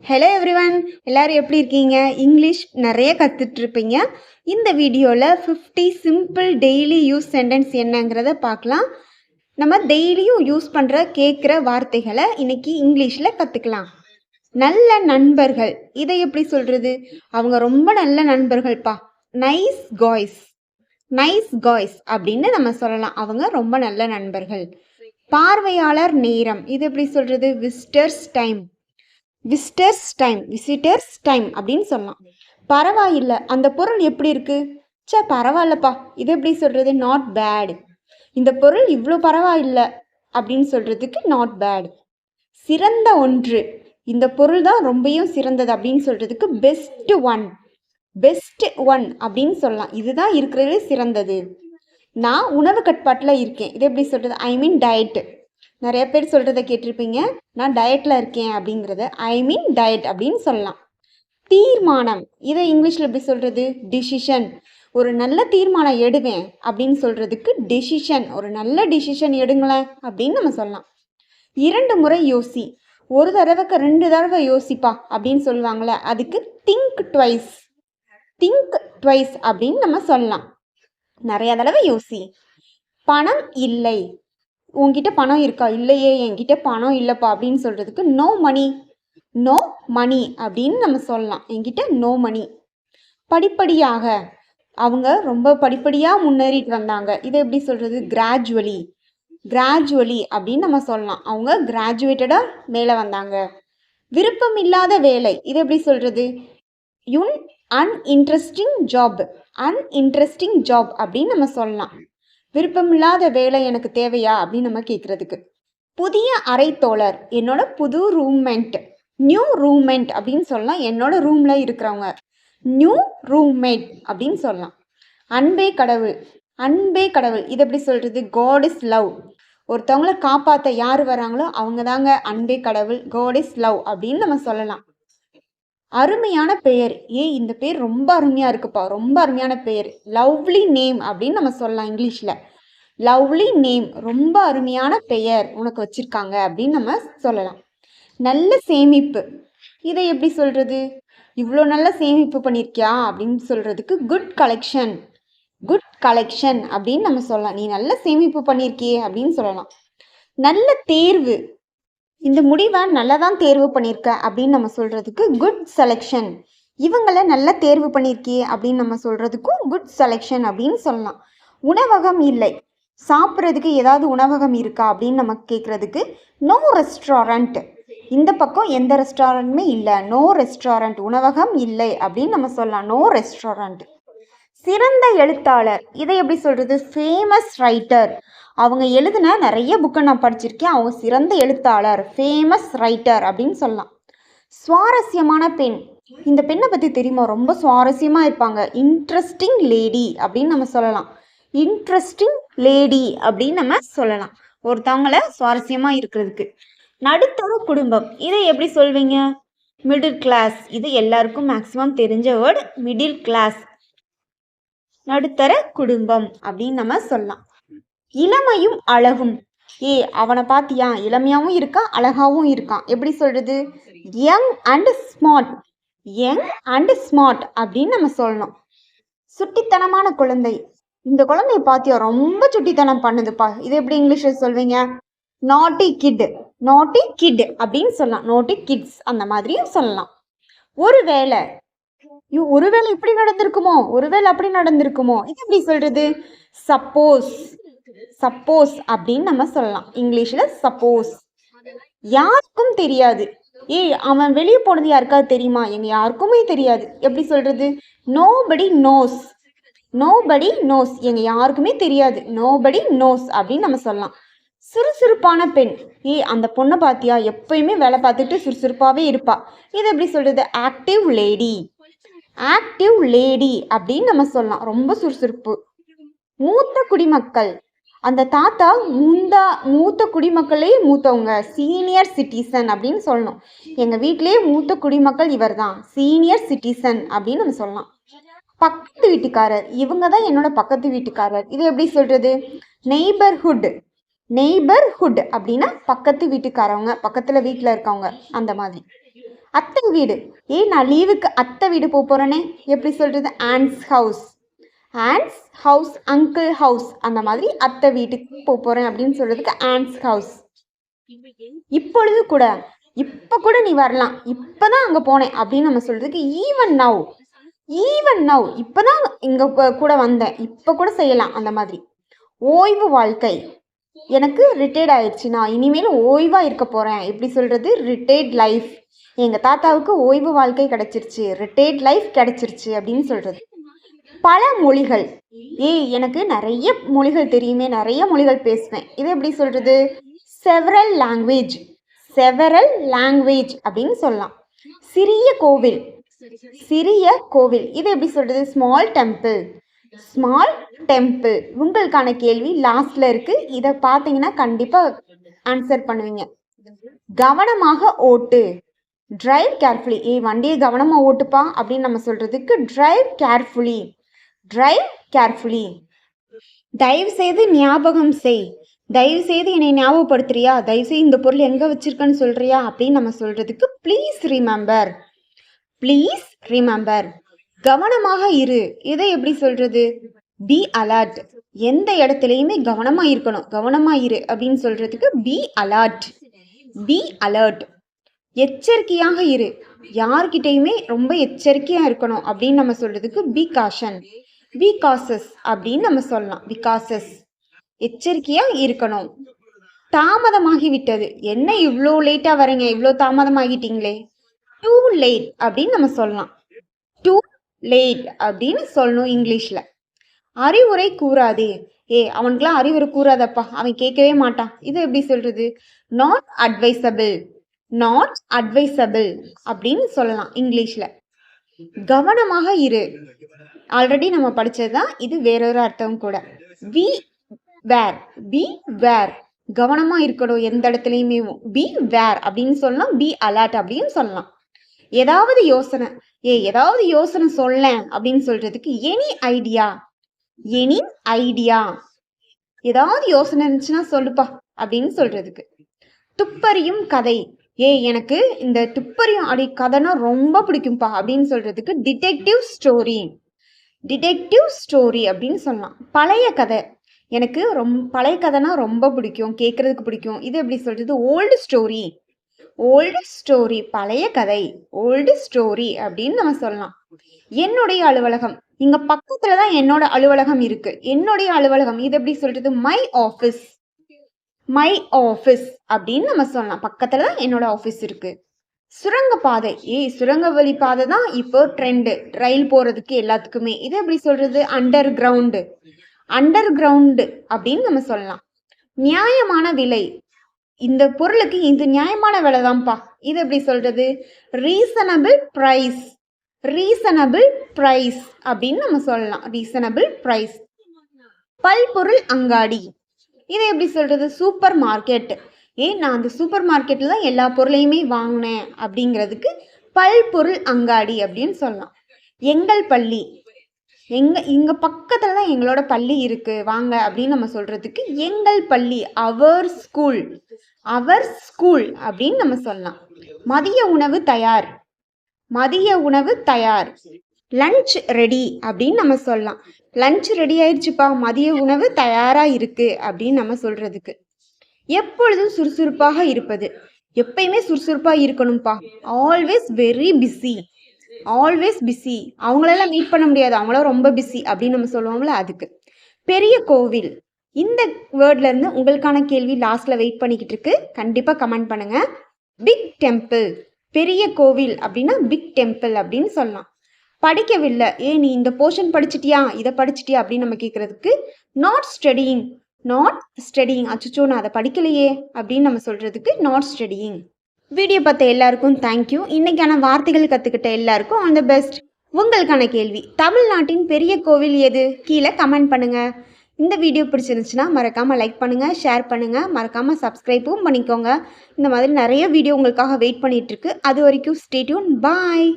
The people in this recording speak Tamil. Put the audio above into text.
ஹலோ எவ்ரிவன், எல்லாரும் எப்படி இருக்கீங்க? இங்கிலீஷ் நிறைய கற்றுட்டு இருப்பீங்க. இந்த வீடியோவில் 50 சிம்பிள் டெய்லி யூஸ் சென்டென்ஸ் என்னங்கிறத பார்க்கலாம். நம்ம டெய்லியும் யூஸ் பண்ணுற கேட்குற வார்த்தைகளை இன்னைக்கு இங்கிலீஷில் கற்றுக்கலாம். நல்ல நண்பர்கள், இதை எப்படி சொல்கிறது? அவங்க ரொம்ப நல்ல நண்பர்கள்ப்பா. நைஸ் காய்ஸ், நைஸ் காய்ஸ் அப்படின்னு நம்ம சொல்லலாம். அவங்க ரொம்ப நல்ல நண்பர்கள். பார்வையாளர் நேரம், இது எப்படி சொல்கிறது? Visitors time, visitors time, visitors time அப்படின்னு சொல்லலாம். பரவாயில்லை, அந்த பொருள் எப்படி இருக்கு? பரவாயில்லப்பா, இது எப்படி சொல்றது? Not bad. இந்த பொருள் இவ்வளோ பரவாயில்லை அப்படின்னு சொல்றதுக்கு நாட் பேட். சிறந்த ஒன்று, இந்த பொருள் தான் ரொம்பவும் சிறந்தது அப்படின்னு சொல்றதுக்கு பெஸ்ட் ஒன், பெஸ்ட் ஒன் அப்படின்னு சொல்லலாம். இதுதான் இருக்கிறதுலே சிறந்தது. நான் உணவு கட்டுப்பாட்டில் இருக்கேன், இது எப்படி சொல்றது? ஐ மீன் டயட். நிறைய பேர் சொல்கிறத கேட்டிருப்பீங்க, நான் டயட்டில் இருக்கேன் அப்படிங்கிறத ஐ மீன் டயட் அப்படின்னு சொல்லலாம். தீர்மானம், இதை இங்கிலீஷில் எப்படி சொல்கிறது? டிசிஷன். ஒரு நல்ல தீர்மானம் எடுவேன் அப்படின்னு சொல்கிறதுக்கு டெசிஷன். ஒரு நல்ல டிசிஷன் எடுங்களேன் அப்படின்னு நம்ம சொல்லலாம். 2 முறை யோசி, ஒரு தடவைக்கு 2 தடவை யோசிப்பா அப்படின்னு சொல்லுவாங்களே, அதுக்கு திங்க் ட்வைஸ், திங்க் ட்வைஸ் அப்படின்னு நம்ம சொல்லலாம். நிறைய தடவை யோசி. பணம் இல்லை, உங்ககிட்ட பணம் இருக்கா? இல்லையே, என்கிட்ட பணம் இல்லைப்பா அப்படின்னு சொல்கிறதுக்கு நோ மணி, நோ மணி அப்படின்னு நம்ம சொல்லலாம். என்கிட்ட நோ மணி. படிப்படியாக, அவங்க ரொம்ப படிப்படியாக முன்னேறிட்டு வந்தாங்க, இதை எப்படி சொல்கிறது? கிராஜுவலி, கிராஜுவலி அப்படின்னு நம்ம சொல்லலாம். அவங்க கிராஜுவேட்டடாக மேலே வந்தாங்க. விருப்பம் இல்லாத வேலை, இதை எப்படி சொல்கிறது? அன்இன்ட்ரெஸ்டிங் ஜாப், அன்இன்ட்ரெஸ்டிங் ஜாப் அப்படின்னு நம்ம சொல்லலாம். விருப்பமில்லாத வேலை எனக்கு தேவையா அப்படின்னு நம்ம கேட்குறதுக்கு. புதிய அறை தோழர், என்னோட புது ரூம்மேட், நியூ ரூம்மேட் அப்படின்னு சொல்லலாம். என்னோட ரூமில் இருக்கிறவங்க நியூ ரூம்மேட் அப்படின்னு சொல்லலாம். அன்பே கடவுள், அன்பே கடவுள், இது எப்படி சொல்கிறது? God is love. ஒருத்தவங்களை காப்பாற்ற யார் வராங்களோ அவங்க தாங்க அன்பே கடவுள், காட் இஸ் லவ் அப்படின்னு நம்ம சொல்லலாம். அருமையான பெயர், இந்த பேர் ரொம்ப அருமையாக இருக்குப்பா, ரொம்ப அருமையான பெயர். லவ்லி நேம் அப்படின்னு நம்ம சொல்லலாம் இங்கிலீஷில். லவ்லி நேம், ரொம்ப அருமையான பெயர் உனக்கு வச்சுருக்காங்க அப்படின்னு நம்ம சொல்லலாம். நல்ல சேமிப்பு, இதை எப்படி சொல்கிறது? இவ்வளோ நல்ல சேமிப்பு பண்ணியிருக்கியா அப்படின்னு சொல்கிறதுக்கு குட் கலெக்ஷன், குட் கலெக்ஷன் அப்படின்னு நம்ம சொல்லலாம். நீ நல்ல சேமிப்பு பண்ணியிருக்கியே அப்படின்னு சொல்லலாம். நல்ல தேர்வு, இந்த முடிவை நல்லா தான் தேர்வு பண்ணியிருக்க அப்படின்னு நம்ம சொல்கிறதுக்கு குட் செலெக்ஷன். இவங்களை நல்லா தேர்வு பண்ணியிருக்கியே அப்படின்னு நம்ம சொல்கிறதுக்கும் குட் செலெக்ஷன் அப்படின்னு சொல்லலாம். உணவகம் இல்லை, சாப்பிட்றதுக்கு ஏதாவது உணவகம் இருக்கா அப்படின்னு நம்ம கேட்குறதுக்கு நோ ரெஸ்டாரண்ட். இந்த பக்கம் எந்த ரெஸ்டாரண்ட்டுமே இல்லை, நோ ரெஸ்டாரண்ட், உணவகம் இல்லை அப்படின்னு நம்ம சொல்லலாம். No restaurant. சிறந்த எழுத்தாளர், இதை எப்படி சொல்கிறது? Famous writer. அவங்க எழுதின நிறைய புக்கை நான் படிச்சிருக்கேன், அவங்க சிறந்த எழுத்தாளர், ஃபேமஸ் ரைட்டர் அப்படின்னு சொல்லலாம். சுவாரஸ்யமான பெண், இந்த பெண்ணை பற்றி தெரியுமா? ரொம்ப சுவாரஸ்யமாக இருப்பாங்க, இன்ட்ரெஸ்டிங் லேடி அப்படின்னு நம்ம சொல்லலாம். இன்ட்ரெஸ்டிங் லேடி அப்படின்னு நம்ம சொல்லலாம் ஒருத்தவங்களை சுவாரஸ்யமாக இருக்கிறதுக்கு. நடுத்தர குடும்பம், இதை எப்படி சொல்வீங்க? Middle class. இது எல்லாருக்கும் மேக்ஸிமம் தெரிஞ்ச வேர்டு, மிடில் கிளாஸ். நடுத்தர குடும்பம் அப்படின்னு நம்ம சொல்லலாம். இளமையும் அழகும், அவனை பார்த்தியா, இளமையாகவும் இருக்கான் அழகாவும் இருக்கான், எப்படி சொல்றது? Young and smart, young and smart அப்படின்னு நம்ம சொல்லணும். சுட்டித்தனமான குழந்தை, இந்த குழந்தைய பார்த்தியா ரொம்ப சுட்டித்தனம் பண்ணுதுப்பா, இது எப்படி இங்கிலீஷில் சொல்வீங்க? நாட்டி கிட், நாட்டி கிட் அப்படின்னு சொல்லலாம். நாட்டி கிட்ஸ் அந்த மாதிரியும் சொல்லலாம். ஒருவேளை, ஒருவேளை இப்படி நடந்திருக்குமோ, ஒருவேளை அப்படி நடந்திருக்குமோ, இது எப்படி சொல்றது? சப்போஸ், சப்போஸ் அப்படின்னு நம்ம சொல்லலாம் இங்கிலீஷ்ல. சப்போஸ். யாருக்கும் தெரியாது, அவன் வெளியே போனது யாருக்காவது தெரியுமா? எங்க யாருக்குமே தெரியாது, எப்படி சொல்றது? நோபடி நோஸ், நோபடி நோஸ், எங்க யாருக்குமே தெரியாது, நோபடி நோஸ் அப்படின்னு நம்ம சொல்லலாம். சுறுசுறுப்பான பெண், அந்த பொண்ணை பார்த்தியா, எப்பயுமே வேலை பார்த்துட்டு சுறுசுறுப்பாகவே இருப்பா, இது எப்படி சொல்றது? ஆக்டிவ் லேடி, ஆக்டிவ் லேடி அப்படின்னு நம்ம சொல்லலாம், ரொம்ப சுறுசுறுப்பு. மூத்த குடிமக்கள், அந்த தாத்தா மூத்த குடிமக்களே மூத்தவங்க, சீனியர் சிட்டிசன் அப்படின்னு சொல்லணும். எங்கள் வீட்டிலேயே மூத்த குடிமக்கள் இவர் தான், சீனியர் சிட்டிசன் அப்படின்னு நம்ம சொல்லலாம். பக்கத்து வீட்டுக்காரர், இவங்க தான் என்னோட பக்கத்து வீட்டுக்காரர், இது எப்படி சொல்கிறது? நெய்பர்ஹுட், நெய்பர்ஹுட் அப்படின்னா பக்கத்து வீட்டுக்காரவங்க, பக்கத்தில் வீட்டில் இருக்கவங்க அந்த மாதிரி. அத்தை வீடு. நான் லீவுக்கு அத்தை வீடு போறேனே, எப்படி சொல்றது? ஆன்ட்ஸ் ஹவுஸ். ஆன்ட்ஸ் ஹவுஸ், அங்கிள் ஹவுஸ், அந்த மாதிரி அத்தை வீட்டுக்கு போறேன் அப்படின்னு சொல்றதுக்கு ஆன்ட்ஸ் ஹவுஸ். இப்பொழுது கூட, இப்ப கூட நீ வரலாம், இப்பதான் அங்க போனேன் அப்படின்னு நம்ம சொல்றதுக்கு ஈவன் நவ். ஈவன் நவ், இப்பதான் இங்க கூட வந்தேன், இப்ப கூட செய்யலாம் அந்த மாதிரி. ஓய்வு வாழ்க்கை. எனக்கு ரிட்டையர்ட் ஆயிடுச்சு, நான் இனிமேல் ஓய்வா இருக்க போறேன், எப்படி சொல்றது? Retired life. எங்க தாத்தாவுக்கு ஓய்வு வாழ்க்கை கிடைச்சிருச்சு, ரிட்டையர்ட் லைஃப் கிடைச்சிருச்சு அப்படின்னு சொல்றது. பல மொழிகள். எனக்கு நிறைய மொழிகள் தெரியுமே, நிறைய மொழிகள் பேசுவேன், இது எப்படி சொல்றது? Several language. செவரல் லாங்குவேஜ் அப்படின்னு சொல்லலாம். சிறிய கோவில். சிறிய கோவில், இது எப்படி சொல்றது? Small temple. Small temple. உங்களுக்கான கேள்வி லாஸ்ட்ல இருக்கு, இதை பார்த்தீங்கன்னா கண்டிப்பா ஆன்சர் பண்ணுவீங்க. கவனமாக ஓட்டு. Drive carefully. வண்டியை கவனமா ஓட்டுப்பா அப்படின்னு நம்ம சொல்றதுக்கு டிரைவ் கேர்ஃபுல்லி. Drive carefully. தயவு செய்து ஞாபகம் செய். தயவு செய்து என்னை ஞாபகப்படுத்துறியா, தயவு செய்து இந்த பொருள் எங்க வச்சிருக்கன்னு சொல்றியா அப்படின்னு நம்ம சொல்றதுக்கு ப்ளீஸ் ரிமெம்பர். Please remember. கவனமாக இரு, இதை எப்படி சொல்றது? Be alert. எந்த இடத்துலையுமே கவனமா இருக்கணும், கவனமா இரு அப்படின்னு சொல்றதுக்கு பி அலர்ட். Be alert. எச்சரிக்கையாக இரு. யார்கிட்டையுமே ரொம்ப எச்சரிக்கையா இருக்கணும் அப்படின்னு நம்ம சொல்றதுக்கு பி காஷன். பி காசஸ் அப்படின்னு நம்ம சொல்லலாம். Be cautious. எச்சரிக்கையா இருக்கணும். தாமதமாகி விட்டது. என்ன இவ்வளோ லேட்டா வரீங்க, இவ்வளோ தாமதமாகிட்டீங்களே? டூ லேட் அப்படின்னு நம்ம சொல்லலாம். டூ லேட் அப்படின்னு சொல்லணும் இங்கிலீஷ்ல. அறிவுரை கூறாதே. அவனுக்குலாம் அறிவுரை கூறாதப்பா, அவன் கேட்கவே மாட்டான், இது எப்படி சொல்றது? Not advisable. நாட் அட்வைசபிள் அப்படின்னு சொல்லலாம் இங்கிலீஷ்ல. கவனமாக இரு. ஆல்ரெடி நம்ம படிச்சதுதான், இது வேறொரு அர்த்தம் கூட. பி வேர். பி வேர். கவனமா இருக்கணும் எந்த இடத்துலையுமே. பி வேர் அப்படின்னு சொல்லலாம். பி அலர்ட் அப்படின்னு சொல்லலாம். ஏதாவது யோசனை. ஏதாவது யோசனை சொல்ல அப்படின்னு சொல்றதுக்கு எனி ஐடியா. Any idea. ஏதாவது யோசனை இருந்துச்சுன்னா சொல்லுப்பா அப்படின்னு சொல்றதுக்கு. துப்பறியும் கதை. எனக்கு இந்த துப்பறியும் அடி கதைனா ரொம்ப பிடிக்கும்பா அப்படின்னு சொல்றதுக்கு டிடெக்டிவ் ஸ்டோரி. டிடெக்டிவ் ஸ்டோரி அப்படின்னு சொல்லலாம். பழைய கதை. எனக்கு பழைய கதைனா ரொம்ப பிடிக்கும், கேட்கறதுக்கு பிடிக்கும், இது எப்படி சொல்றது? Old story. Old story. பழைய கதை. ஓல்டு ஸ்டோரி அப்படின்னு நம்ம சொல்லலாம். என்னுடைய அலுவலகம். இங்க பக்கத்துல தான் என்னோட அலுவலகம் இருக்கு. என்னுடைய அலுவலகம், இது எப்படி சொல்றது? My office. மை ஆஃபீஸ் அப்படின்னு நம்ம சொல்லலாம். பக்கத்துல தான் என்னோட ஆஃபீஸ் இருக்கு. சுரங்கப்பாதை. சுரங்க வழி பாதை தான் இப்போ ட்ரெண்டு, ரயில் போறதுக்கு எல்லாத்துக்குமே. இது எப்படி சொல்றது? Under ground. அண்டர் கிரவுண்டு அப்படின்னு நம்ம சொல்லலாம். நியாயமான விலை. இந்த பொருளுக்கு இது நியாயமான விலை தான்ப்பா, இது எப்படி சொல்றது? Reasonable price. ரீசனபிள் பிரைஸ் அப்படின்னு நம்ம சொல்லலாம். Reasonable price. பல்பொருள் அங்காடி. இதை எப்படி சொல்றது? Super market. நான் அந்த சூப்பர் மார்க்கெட்ல தான் எல்லா பொருளையுமே வாங்கினேன் அப்படிங்கிறதுக்கு பல்பொருள் அங்காடி அப்படின்னு சொல்லலாம். எங்கள் பள்ளி. இங்க பக்கத்துல தான் எங்களோட பள்ளி இருக்கு, வாங்க அப்படின்னு நம்ம சொல்றதுக்கு எங்கள் பள்ளி. அவர் ஸ்கூல். அவர் ஸ்கூல் அப்படின்னு நம்ம சொல்லலாம். மதிய உணவு தயார். மதிய உணவு தயார். லஞ்ச் ரெடி அப்படின்னு நம்ம சொல்லலாம். லஞ்ச் ரெடி ஆயிடுச்சுப்பா, மதிய உணவு தயாரா இருக்கு அப்படின்னு நம்ம சொல்றதுக்கு. எப்பொழுதும் சுறுசுறுப்பாக இருப்பது. எப்பயுமே சுறுசுறுப்பா இருக்கணும்ப்பா. Always very busy. Always busy. அவங்களெல்லாம் மீட் பண்ண முடியாது, அவங்களாம் ரொம்ப பிஸி அப்படின்னு நம்ம சொல்லுவோம்ல, அதுக்கு. பெரிய கோவில். இந்த வேர்ட்ல இருந்து உங்களுக்கான கேள்வி லாஸ்ட்ல வெயிட் பண்ணிக்கிட்டு இருக்கு, கண்டிப்பா கமெண்ட் பண்ணுங்க. Big temple. பெரிய கோவில் அப்படின்னா பிக் டெம்பிள் அப்படின்னு சொல்லலாம். படிக்கவில்லை. நீ இந்த போர்ஷன் படிச்சிட்டியா, இதை படிச்சிட்டியா அப்படின்னு நம்ம கேட்கறதுக்கு நாட் ஸ்டடியிங். Not studying. அச்சோ நான் அதை படிக்கலையே அப்படின்னு நம்ம சொல்றதுக்கு நாட் ஸ்டடியிங். வீடியோ பார்த்த எல்லாருக்கும் தேங்க்யூ. இன்னைக்கான வார்த்தைகள் கற்றுக்கிட்ட எல்லாருக்கும் ஆல் தி பெஸ்ட். உங்களுக்கான கேள்வி, தமிழ்நாட்டின் பெரிய கோவில் எது? கீழே கமெண்ட் பண்ணுங்க. இந்த வீடியோ பிடிச்சிருந்துச்சுன்னா மறக்காமல் லைக் பண்ணுங்கள், ஷேர் பண்ணுங்கள், மறக்காமல் சப்ஸ்கிரைப்பும் பண்ணிக்கோங்க. இந்த மாதிரி நிறைய வீடியோ உங்களுக்காக வெயிட் பண்ணிகிட்ருக்கு. அது வரைக்கும் ஸ்டே டியூன். பாய்.